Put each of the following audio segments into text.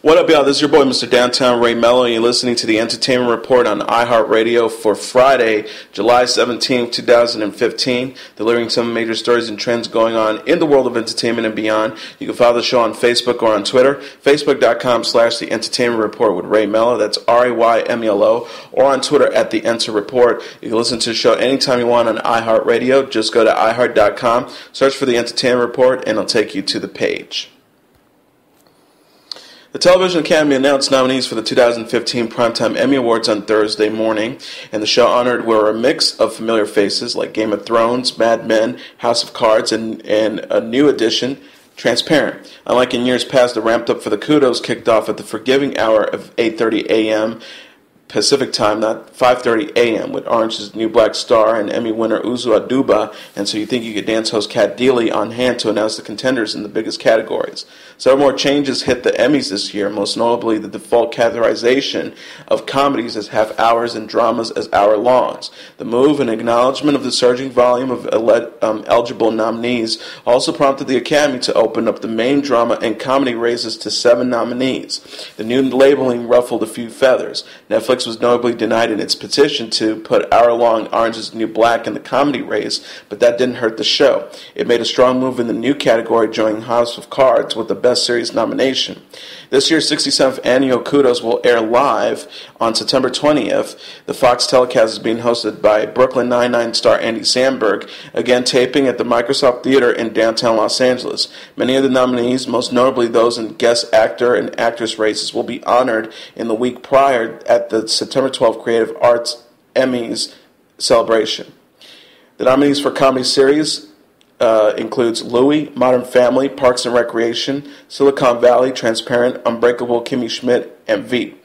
What up, y'all? This is your boy, Mr. Downtown Ray Melo, and you're listening to the Entertainment Report on iHeartRadio for Friday, July 17, 2015, delivering some major stories and trends going on in the world of entertainment and beyond. You can follow the show on Facebook or on Twitter, facebook.com/The Entertainment Report with Ray Melo, that's RAYMELO, or on Twitter at The Enter Report. You can listen to the show anytime you want on iHeartRadio. Just go to iHeart.com, search for The Entertainment Report, and it'll take you to the page. The Television Academy announced nominees for the 2015 Primetime Emmy Awards on Thursday morning, and the show honored were a mix of familiar faces like Game of Thrones, Mad Men, House of Cards, and a new addition, Transparent. Unlike in years past, the ramped up for the kudos kicked off at the forgiving hour of 8:30 a.m. Pacific time, not 5:30 a.m., with Orange is the New Black star and Emmy winner Uzo Aduba, and So You Think You Could Dance host Kat Deely on hand to announce the contenders in the biggest categories. Several more changes hit the Emmys this year, most notably the default categorization of comedies as half hours and dramas as hour-longs. The move, in acknowledgement of the surging volume of eligible nominees, also prompted the Academy to open up the main drama and comedy races to 7 nominees. The new labeling ruffled a few feathers. Netflix was notably denied in its petition to put hour-long Orange is the New Black in the comedy race, but that didn't hurt the show. It made a strong move in the new category, joining House of Cards with the Best Series nomination. This year's 67th annual Kudos will air live on September 20th. The Fox telecast is being hosted by Brooklyn Nine-Nine star Andy Samberg, again taping at the Microsoft Theater in downtown Los Angeles. Many of the nominees, most notably those in guest actor and actress races, will be honored in the week prior at the September 12th Creative Arts Emmys celebration. The nominees for comedy series includes Louie, Modern Family, Parks and Recreation, Silicon Valley, Transparent, Unbreakable Kimmy Schmidt, and Veep.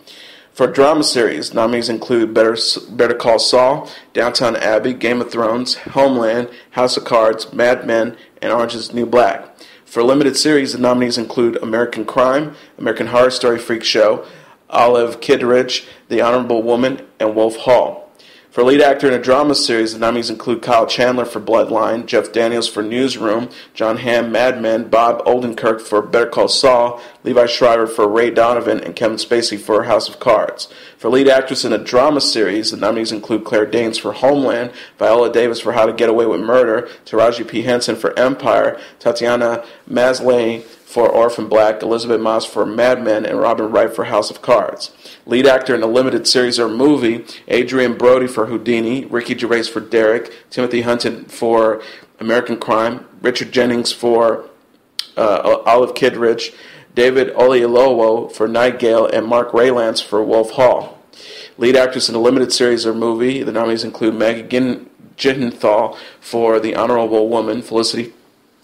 For drama series, nominees include Better Call Saul, Downton Abbey, Game of Thrones, Homeland, House of Cards, Mad Men, and Orange is the New Black. For limited series, the nominees include American Crime, American Horror Story Freak Show, Olive Kitteridge, The Honorable Woman, and Wolf Hall. For lead actor in a drama series, the nominees include Kyle Chandler for Bloodline, Jeff Daniels for Newsroom, John Hamm, Mad Men, Bob Odenkirk for Better Call Saul, Levi Shriver for Ray Donovan, and Kevin Spacey for House of Cards. For lead actress in a drama series, the nominees include Claire Danes for Homeland, Viola Davis for How to Get Away with Murder, Taraji P. Henson for Empire, Tatiana Maslany for Orphan Black, Elizabeth Moss for Mad Men, and Robin Wright for House of Cards. Lead actor in a limited series or movie, Adrian Brody for Houdini, Ricky Gervais for Derek, Timothy Hutton for American Crime, Richard Jennings for Olive Kitteridge, David Oyelowo for Nightingale, and Mark Rylance for Wolf Hall. Lead actress in a limited series or movie, the nominees include Maggie Gyllenhaal for The Honorable Woman, Felicity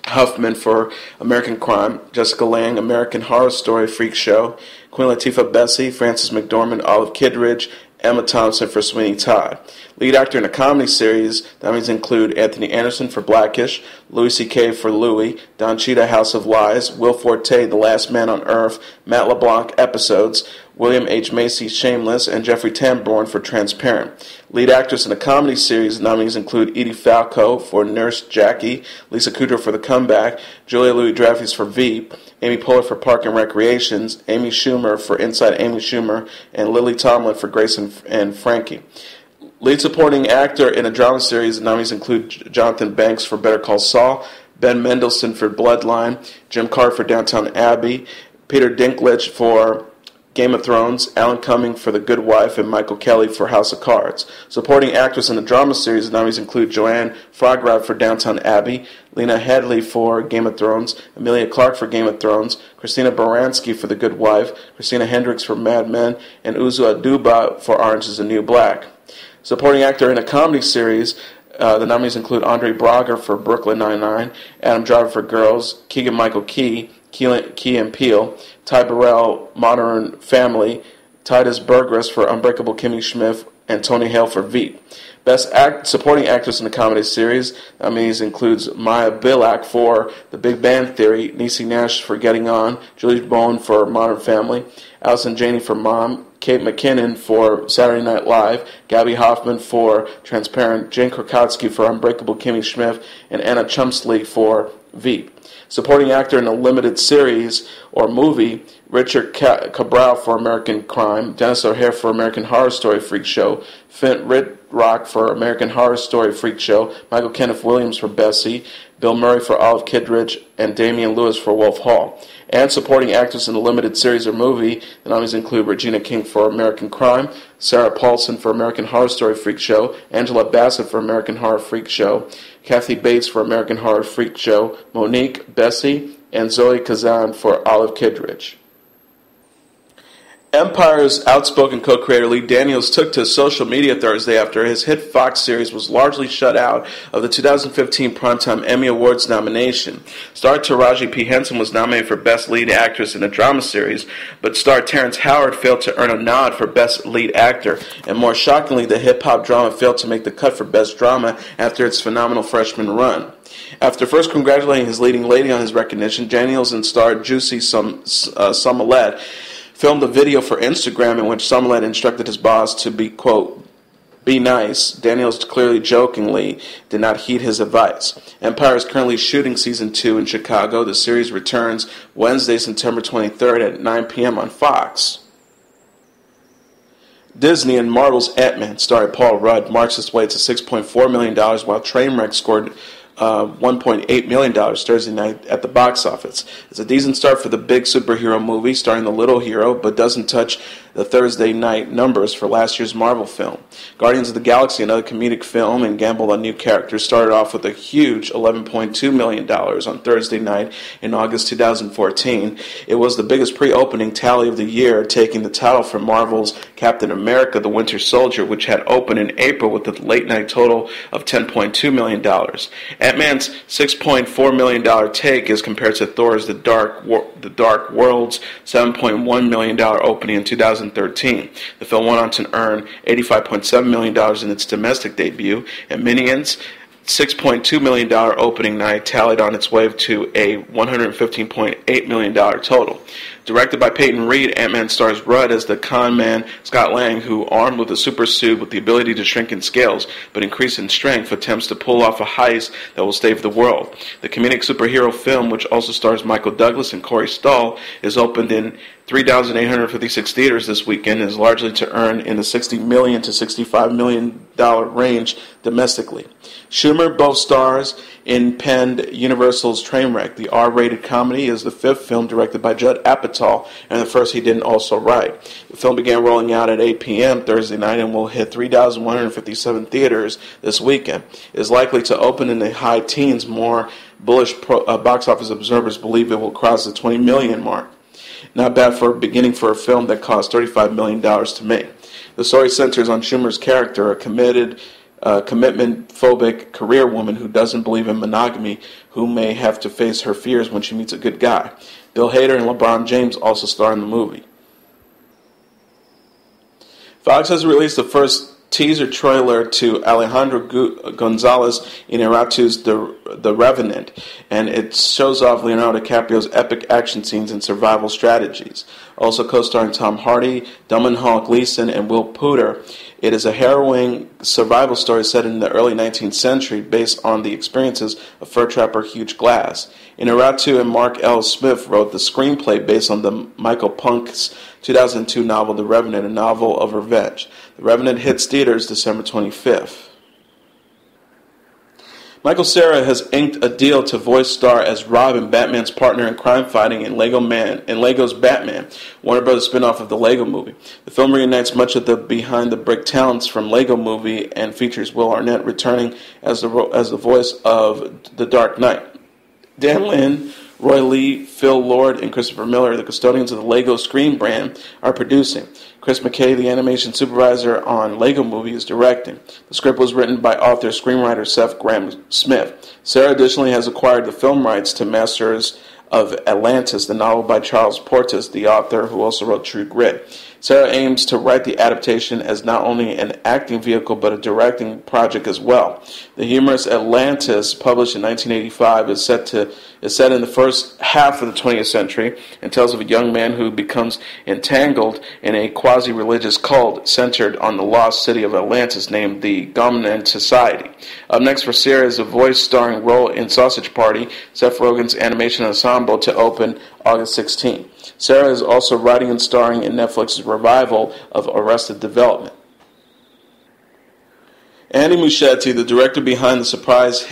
Huffman for American Crime, Jessica Lange, American Horror Story Freak Show, Queen Latifah Bessie, Frances McDormand, Olive Kitteridge, Emma Thompson for Sweeney Todd. Lead actor in a comedy series, that means include Anthony Anderson for Blackish, Louis C.K. for Louie, Don Cheadle, House of Lies, Will Forte, The Last Man on Earth, Matt LeBlanc, Episodes, William H. Macy, Shameless, and Jeffrey Tambor for Transparent. Lead actress in a comedy series, nominees include Edie Falco for Nurse Jackie, Lisa Kudrow for The Comeback, Julia Louis-Dreyfus for Veep, Amy Poehler for Park and Recreations, Amy Schumer for Inside Amy Schumer, and Lily Tomlin for Grace and Frankie. Lead supporting actor in a drama series, nominees include Jonathan Banks for Better Call Saul, Ben Mendelsohn for Bloodline, Jim Carrey for Downton Abbey, Peter Dinklage for Game of Thrones, Alan Cumming for The Good Wife, and Michael Kelly for House of Cards. Supporting actress in the drama series, nominees include Joanne Frograd for Downton Abbey, Lena Headey for Game of Thrones, Emilia Clarke for Game of Thrones, Christina Baranski for The Good Wife, Christina Hendricks for Mad Men, and Uzo Aduba for Orange is the New Black. Supporting actor in a comedy series, the nominees include Andre Braugher for Brooklyn Nine-Nine, Adam Driver for Girls, Keegan-Michael Key, Key and Peele, Ty Burrell, Modern Family, Titus Burgess for Unbreakable Kimmy Schmidt, and Tony Hale for Veep. Best supporting actress in the comedy series, nominees includes Maya Bilak for The Big Bang Theory, Niecy Nash for Getting On, Julie Bowen for Modern Family, Allison Janney for Mom, Kate McKinnon for Saturday Night Live, Gabby Hoffman for Transparent, Jane Krakowski for Unbreakable Kimmy Schmidt, and Anna Chumsley for Veep. Supporting actor in a limited series or movie, Richard Cabral for American Crime, Dennis O'Hare for American Horror Story Freak Show, Finn Ridrock for American Horror Story Freak Show, Michael Kenneth Williams for Bessie, Bill Murray for Olive Kitteridge, and Damian Lewis for Wolf Hall. And supporting actors in a limited series or movie, the nominees include Regina King for American Crime, Sarah Paulson for American Horror Story Freak Show, Angela Bassett for American Horror Freak Show, Kathy Bates for American Horror Freak Show, Monique, Bessie, and Zoe Kazan for Olive Kitteridge. Empire's outspoken co-creator Lee Daniels took to social media Thursday after his hit Fox series was largely shut out of the 2015 Primetime Emmy Awards nomination. Star Taraji P. Henson was nominated for Best Lead Actress in a Drama Series, but star Terrence Howard failed to earn a nod for Best Lead Actor. And more shockingly, the hip-hop drama failed to make the cut for Best Drama after its phenomenal freshman run. After first congratulating his leading lady on his recognition, Daniels and star Juicy Smollett filmed a video for Instagram in which Smollett instructed his boss to be, quote, be nice. Daniels clearly jokingly did not heed his advice. Empire is currently shooting Season 2 in Chicago. The series returns Wednesday, September 23rd at 9 p.m. on Fox. Disney and Marvel's Ant-Man star Paul Rudd marks its way to $6.4 million, while Trainwreck scored $1.8 million Thursday night at the box office. It's a decent start for the big superhero movie starring the little hero, but doesn't touch the Thursday night numbers for last year's Marvel film. Guardians of the Galaxy, another comedic film and gamble on new characters, started off with a huge $11.2 million on Thursday night in August 2014. It was the biggest pre-opening tally of the year, taking the title from Marvel's Captain America: The Winter Soldier, which had opened in April with a late-night total of $10.2 million. Ant-Man's $6.4 million take is compared to Thor's The Dark World's $7.1 million opening in 2013. The film went on to earn $85.7 million in its domestic debut, and Minions' $6.2 million opening night tallied on its way to a $115.8 million total. Directed by Peyton Reed, Ant-Man stars Rudd as the con man Scott Lang, who, armed with a super suit with the ability to shrink in scales but increase in strength, attempts to pull off a heist that will save the world. The comedic superhero film, which also stars Michael Douglas and Corey Stoll, is opened in 3,856 theaters this weekend and is largely to earn in the $60 million to $65 million range domestically. Schumer both stars in penned Universal's Trainwreck. The R-rated comedy is the fifth film directed by Judd Apatow, and the first he didn't also write. The film began rolling out at 8 p.m. Thursday night and will hit 3,157 theaters this weekend. It is likely to open in the high teens. More bullish box office observers believe it will cross the 20 million mark. Not bad for a beginning for a film that cost $35 million to make. The story centers on Schumer's character, a commitment-phobic career woman who doesn't believe in monogamy, who may have to face her fears when she meets a good guy. Bill Hader and LeBron James also star in the movie. Fox has released the first teaser trailer to Alejandro González Iñárritu's The Revenant, and it shows off Leonardo DiCaprio's epic action scenes and survival strategies. Also co-starring Tom Hardy, Domhnall Gleeson, and Will Poulter. It is a harrowing survival story set in the early 19th century based on the experiences of fur trapper Hugh Glass. Iñárritu and Mark L. Smith wrote the screenplay based on the Michael Punk's 2002 novel The Revenant, a novel of revenge. The Revenant hits theaters December 25th. Michael Cera has inked a deal to voice star as Robin, Batman's partner in crime fighting in Lego's Batman, Warner Bros. Spinoff of the Lego Movie. The film reunites much of the behind-the-brick talents from Lego Movie and features Will Arnett returning as the voice of the Dark Knight. Dan Lin, Roy Lee, Phil Lord, and Christopher Miller, the custodians of the Lego Screen brand, are producing. Chris McKay, the animation supervisor on Lego Movie, is directing. The script was written by author-screenwriter Seth Grahame-Smith. Cera additionally has acquired the film rights to Masters of Atlantis, the novel by Charles Portis, the author who also wrote True Grit. Cera aims to write the adaptation as not only an acting vehicle but a directing project as well. The humorous Atlantis, published in 1985, is set in the first half of the 20th century and tells of a young man who becomes entangled in a quasi-religious cult centered on the lost city of Atlantis named the Gomnan Society. Up next for Cera is a voice starring role in Sausage Party, Seth Rogen's animation ensemble Ensemble to open August 16. Cera is also writing and starring in Netflix's revival of Arrested Development. Andy Muschietti, the director behind the surprise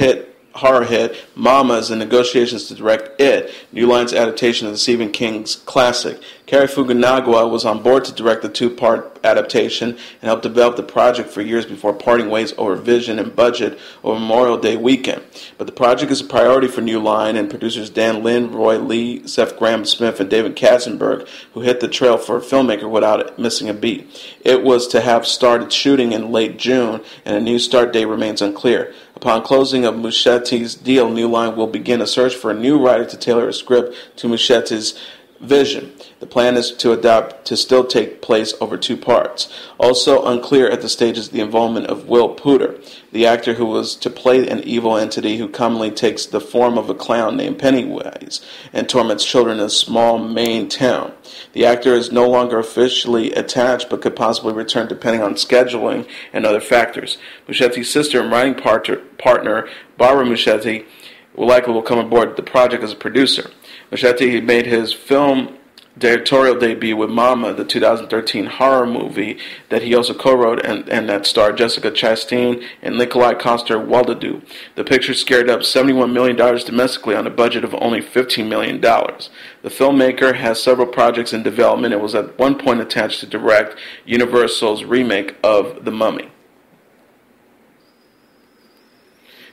horror hit Mama, is in negotiations to direct It, New Line's adaptation of the Stephen King's classic. Cary Fukunaga was on board to direct the two-part adaptation and helped develop the project for years before parting ways over vision and budget over Memorial Day weekend. But the project is a priority for New Line, and producers Dan Lin, Roy Lee, Seth Graham-Smith, and David Katzenberg, who hit the trail for a filmmaker without missing a beat. It was to have started shooting in late June, and a new start date remains unclear. Upon closing of Muschietti's deal, New Line will begin a search for a new writer to tailor a script to Muschietti's vision. The plan is to adapt to still take place over two parts. Also unclear at the stage is the involvement of Will Poulter, the actor who was to play an evil entity who commonly takes the form of a clown named Pennywise and torments children in a small Maine town. The actor is no longer officially attached but could possibly return depending on scheduling and other factors. Muschietti's sister and writing partner, Barbara Muschietti, will come aboard the project as a producer. Muschietti made his film directorial debut with Mama, the 2013 horror movie that he also co-wrote and that starred Jessica Chastain and Nikolai Coster-Waldau. The picture scared up $71 million domestically on a budget of only $15 million. The filmmaker has several projects in development and was at one point attached to direct Universal's remake of The Mummy.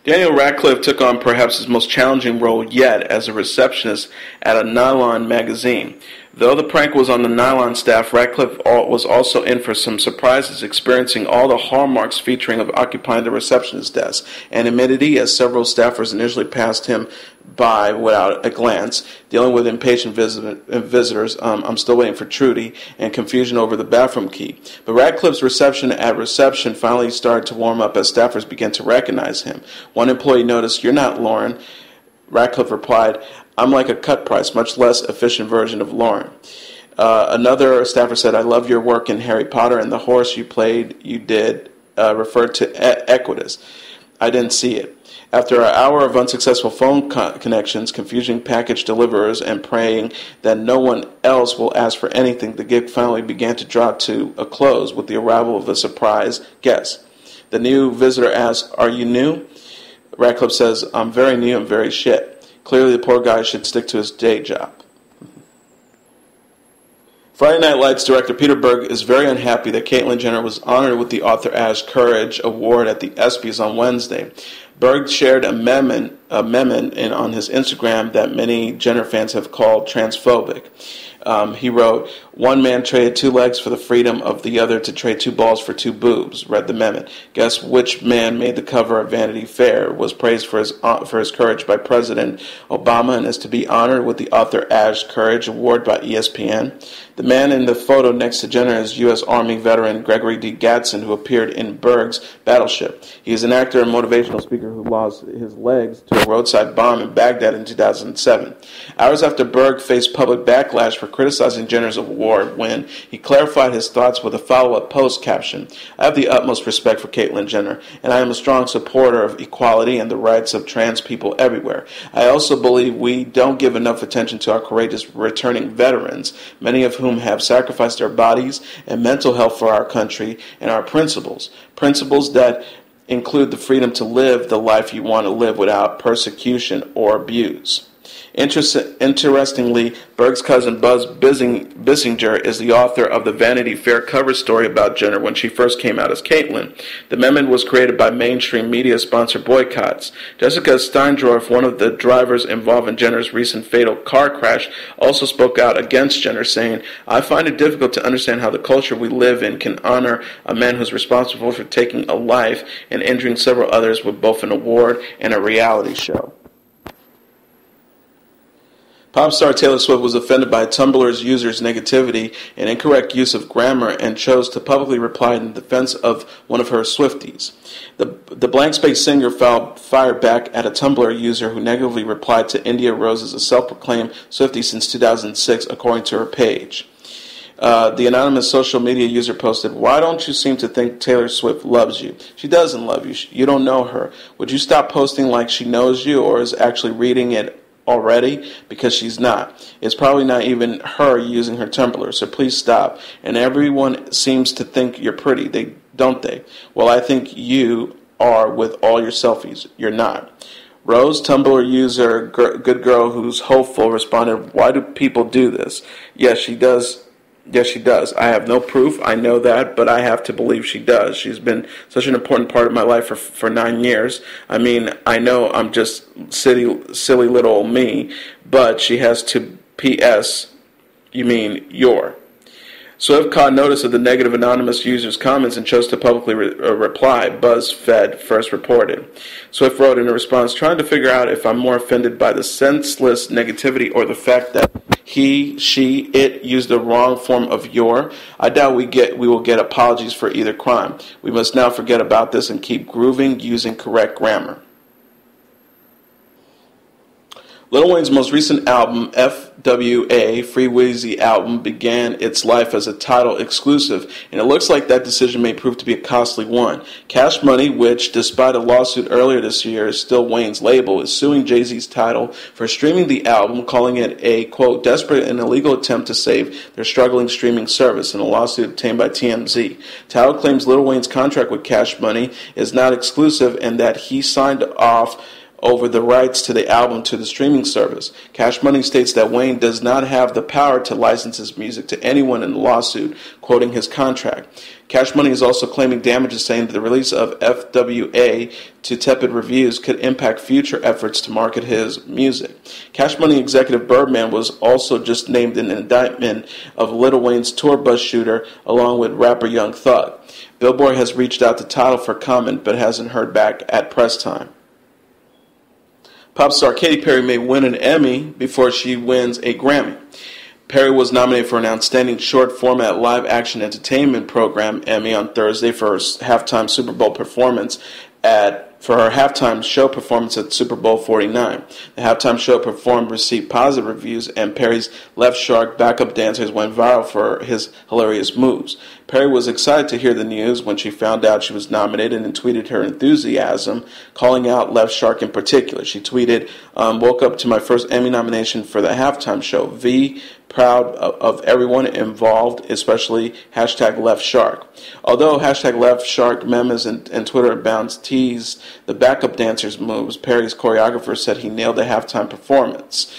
Daniel Radcliffe took on perhaps his most challenging role yet as a receptionist at a Nylon Magazine. Though the prank was on the Nylon staff, Radcliffe was also in for some surprises, experiencing all the hallmarks featuring of occupying the receptionist desk. Anonymity, as several staffers initially passed him by without a glance, dealing with impatient visitors, I'm still waiting for Trudy, and confusion over the bathroom key. But Radcliffe's reception at reception finally started to warm up as staffers began to recognize him. One employee noticed, "You're not Lauren." Radcliffe replied, "I'm like a cut price, much less efficient version of Lauren." Another staffer said, "I love your work in Harry Potter, and the horse you did referred to Equitas. I didn't see it." After an hour of unsuccessful phone connections, confusing package deliverers, and praying that no one else will ask for anything, the gig finally began to draw to a close with the arrival of a surprise guest. The new visitor asks, "Are you new?" Radcliffe says, "I'm very new and very shit." Clearly, the poor guy should stick to his day job. Friday Night Lights director Peter Berg is very unhappy that Caitlyn Jenner was honored with the Arthur Ashe Courage Award at the ESPYs on Wednesday. Berg shared a meme on his Instagram that many Jenner fans have called transphobic. He wrote, "One man traded 2 legs for the freedom of the other to trade 2 balls for 2 boobs," read the meme. Guess which man made the cover of Vanity Fair, was praised for his courage by President Obama, and is to be honored with the Arthur Ashe Courage Award by ESPN. The man in the photo next to Jenner is U.S. Army veteran Gregory D. Gatson, who appeared in Berg's Battleship. He is an actor and motivational speaker who lost his legs to a roadside bomb in Baghdad in 2007. Hours after Berg faced public backlash for criticizing Jenner's award win, he clarified his thoughts with a follow-up post caption, "I have the utmost respect for Caitlyn Jenner, and I am a strong supporter of equality and the rights of trans people everywhere. I also believe we don't give enough attention to our courageous returning veterans, many of whom have sacrificed their bodies and mental health for our country, and our principles that include the freedom to live the life you want to live without persecution or abuse." Interestingly, Berg's cousin Buzz Bissinger is the author of the Vanity Fair cover story about Jenner when she first came out as Caitlyn. The meme was created by mainstream media-sponsored boycotts. Jessica Steindorf, one of the drivers involved in Jenner's recent fatal car crash, also spoke out against Jenner, saying, "I find it difficult to understand how the culture we live in can honor a man who's responsible for taking a life and injuring several others with both an award and a reality show." Pop star Taylor Swift was offended by Tumblr's users' negativity and incorrect use of grammar and chose to publicly reply in defense of one of her Swifties. The blank space singer fired back at a Tumblr user who negatively replied to India Rose, a self-proclaimed Swiftie since 2006, according to her page. The anonymous social media user posted, "Why don't you seem to think Taylor Swift loves you? She doesn't love you. You don't know her. Would you stop posting like she knows you or is actually reading it already? Because she's not. It's probably not even her using her Tumblr, so please stop. And everyone seems to think you're pretty, don't they? Well, I think you are with all your selfies. You're not. Rose, Tumblr user, good girl who's hopeful, responded, why do people do this? Yes, she does. Yes, she does. I have no proof. I know that, but I have to believe she does. She's been such an important part of my life for 9 years. I mean, I know I'm just silly little me, but she has to P.S. You mean you're. Swift caught notice of the negative anonymous user's comments and chose to publicly reply, BuzzFeed first reported. Swift wrote in a response, trying to figure out if I'm more offended by the senseless negativity or the fact that he, she, it used the wrong form of your. I doubt we will get apologies for either crime. We must now forget about this and keep grooving using correct grammar. Lil Wayne's most recent album, FWA, Free Weezy album, began its life as a Tidal exclusive, and it looks like that decision may prove to be a costly one. Cash Money, which, despite a lawsuit earlier this year, is still Wayne's label, is suing Jay-Z's Tidal for streaming the album, calling it a, quote, desperate and illegal attempt to save their struggling streaming service in a lawsuit obtained by TMZ. Tidal claims Lil Wayne's contract with Cash Money is not exclusive and that he signed off over the rights to the album to the streaming service. Cash Money states that Wayne does not have the power to license his music to anyone in the lawsuit, quoting his contract. Cash Money is also claiming damages, saying that the release of FWA to tepid reviews could impact future efforts to market his music. Cash Money executive Birdman was also just named in an indictment of Lil Wayne's tour bus shooter, along with rapper Young Thug. Billboard has reached out to Tidal for comment, but hasn't heard back at press time. Pop star Katy Perry may win an Emmy before she wins a Grammy. Perry was nominated for an Outstanding Short Format Live Action Entertainment Program Emmy on Thursday for her halftime Super Bowl performance for her halftime show performance at Super Bowl 49. The halftime show performed received positive reviews, and Perry's Left Shark backup dancers went viral for his hilarious moves. Perry was excited to hear the news when she found out she was nominated and tweeted her enthusiasm, calling out Left Shark in particular. She tweeted, woke up to my first Emmy nomination for the halftime show. V, proud of everyone involved, especially hashtag Left Shark. Although hashtag Left Shark memes and Twitter accounts teased the backup dancers' moves, Perry's choreographer said he nailed the halftime performance.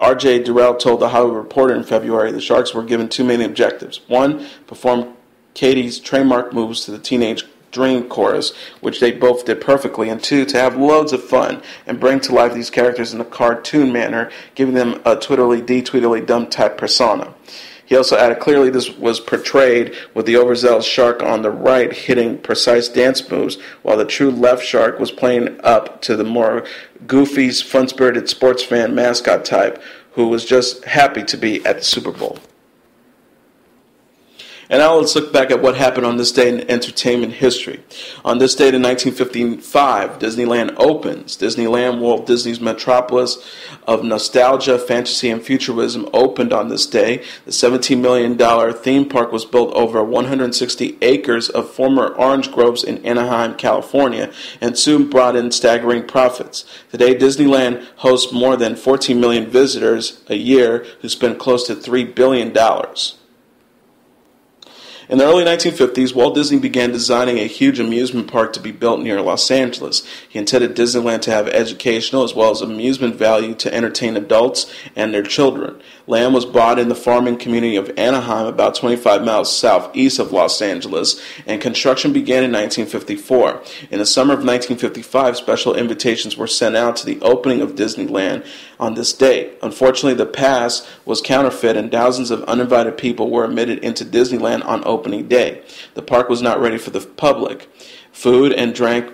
R.J. Durrell told The Hollywood Reporter in February the Sharks were given two main objectives. One, perform Katie's trademark moves to the Teenage Dream chorus, which they both did perfectly, and two, to have loads of fun and bring to life these characters in a cartoon manner, giving them a Tweedledee Dum type persona. He also added, clearly this was portrayed with the overzealous shark on the right hitting precise dance moves, while the true left shark was playing up to the more goofy, fun-spirited sports fan mascot type who was just happy to be at the Super Bowl. And now let's look back at what happened on this day in entertainment history. On this date in 1955, Disneyland opens. Disneyland, Walt Disney's metropolis of nostalgia, fantasy, and futurism, opened on this day. The $17 million theme park was built over 160 acres of former orange groves in Anaheim, California, and soon brought in staggering profits. Today, Disneyland hosts more than 14 million visitors a year who spend close to $3 billion. In the early 1950s, Walt Disney began designing a huge amusement park to be built near Los Angeles. He intended Disneyland to have educational as well as amusement value to entertain adults and their children. Land was bought in the farming community of Anaheim, about 25 miles southeast of Los Angeles, and construction began in 1954. In the summer of 1955, special invitations were sent out to the opening of Disneyland on this date. Unfortunately, the pass was counterfeit, and thousands of uninvited people were admitted into Disneyland on opening day. The park was not ready for the public. Food and drink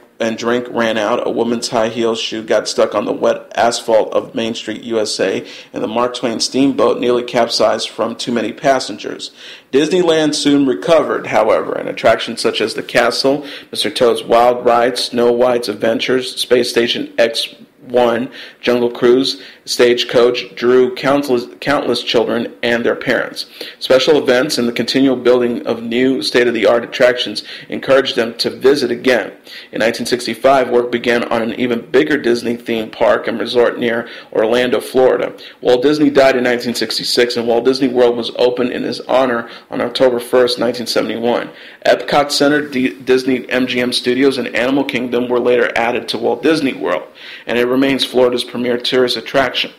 ran out. A woman's high heel shoe got stuck on the wet asphalt of Main Street, USA, and the Mark Twain steamboat nearly capsized from too many passengers. Disneyland soon recovered, however, and attractions such as the Castle, Mr. Toad's Wild Ride, Snow White's Adventures, Space Station X1, Jungle Cruise, Stagecoach drew countless children and their parents. Special events and the continual building of new state-of-the-art attractions encouraged them to visit again. In 1965, work began on an even bigger Disney theme park and resort near Orlando, Florida. Walt Disney died in 1966, and Walt Disney World was opened in his honor on October 1st, 1971. Epcot Center, Disney MGM Studios, and Animal Kingdom were later added to Walt Disney World, and it remains Florida's premier tourist attraction.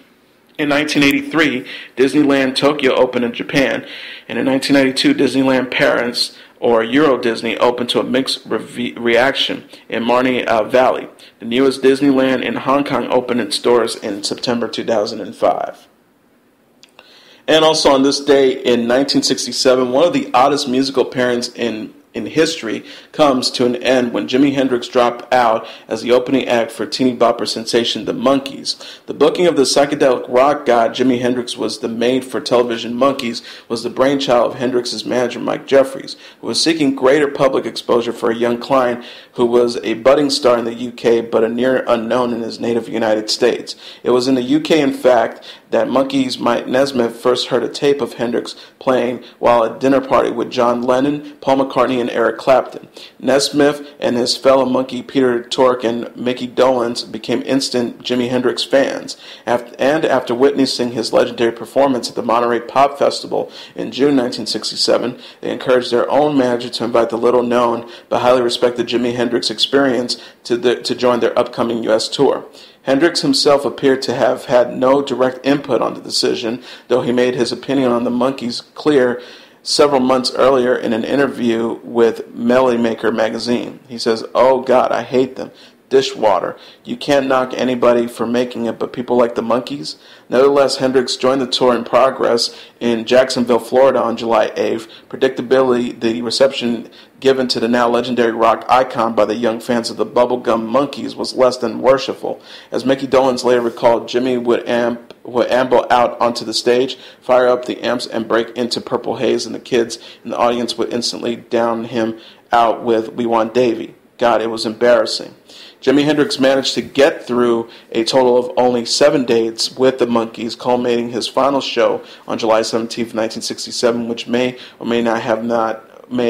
In 1983, Disneyland Tokyo opened in Japan, and in 1992, Disneyland Paris, or Euro Disney, opened to a mixed reaction in Marne Valley. The newest Disneyland in Hong Kong opened its doors in September 2005. And also on this day in 1967, one of the oddest musical pairings in history comes to an end when Jimi Hendrix dropped out as the opening act for teeny bopper sensation The Monkees. The booking of the psychedelic rock god Jimi Hendrix was the made-for-television Monkees was the brainchild of Hendrix's manager Mike Jeffries, who was seeking greater public exposure for a young client who was a budding star in the UK but a near unknown in his native United States. It was in the UK, in fact, that Monkees' Mike Nesmith first heard a tape of Hendrix playing while at a dinner party with John Lennon, Paul McCartney, and Eric Clapton. Nesmith and his fellow Monkey Peter Tork and Mickey Dolenz became instant Jimi Hendrix fans, and after witnessing his legendary performance at the Monterey Pop Festival in June 1967, they encouraged their own manager to invite the little-known but highly respected Jimi Hendrix Experience to join their upcoming U.S. tour. Hendrix himself appeared to have had no direct input on the decision, though he made his opinion on the Monkees clear several months earlier in an interview with Melo Magazine. He says, "Oh God, I hate them. Dishwater. You can't knock anybody for making it, but people like the Monkees." Nevertheless, Hendrix joined the tour in progress in Jacksonville, Florida on July 8th. Predictably, the reception given to the now legendary rock icon by the young fans of the bubblegum Monkees was less than worshipful. As Mickey Dolenz later recalled, Jimmy would amble out onto the stage, fire up the amps, and break into Purple Haze, and the kids in the audience would instantly down him out with "We Want Davy." God, it was embarrassing. Jimi Hendrix managed to get through a total of only 7 dates with the Monkees, culminating his final show on July 17, 1967, which may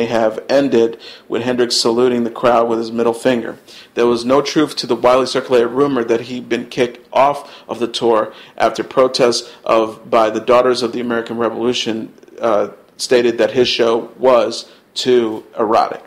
have ended with Hendrix saluting the crowd with his middle finger. There was no truth to the widely circulated rumor that he'd been kicked off of the tour after protests by the Daughters of the American Revolution stated that his show was too erotic.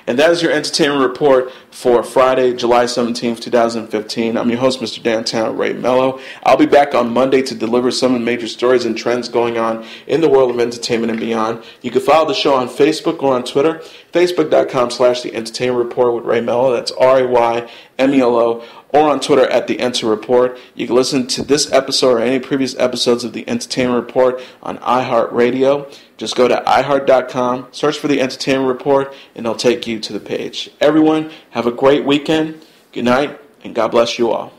And that is your entertainment report for Friday, July 17th, 2015. I'm your host, Mr. Downtown Ray Melo. I'll be back on Monday to deliver some of the major stories and trends going on in the world of entertainment and beyond. You can follow the show on Facebook or on Twitter, facebook.com/The Entertainment Report with Ray Melo. That's RAYMELO. Or on Twitter at The Enter Report. You can listen to this episode or any previous episodes of The Entertainment Report on iHeartRadio. Just go to iHeart.com, search for The Entertainment Report, and it'll take you to the page. Everyone, have a great weekend. Good night, and God bless you all.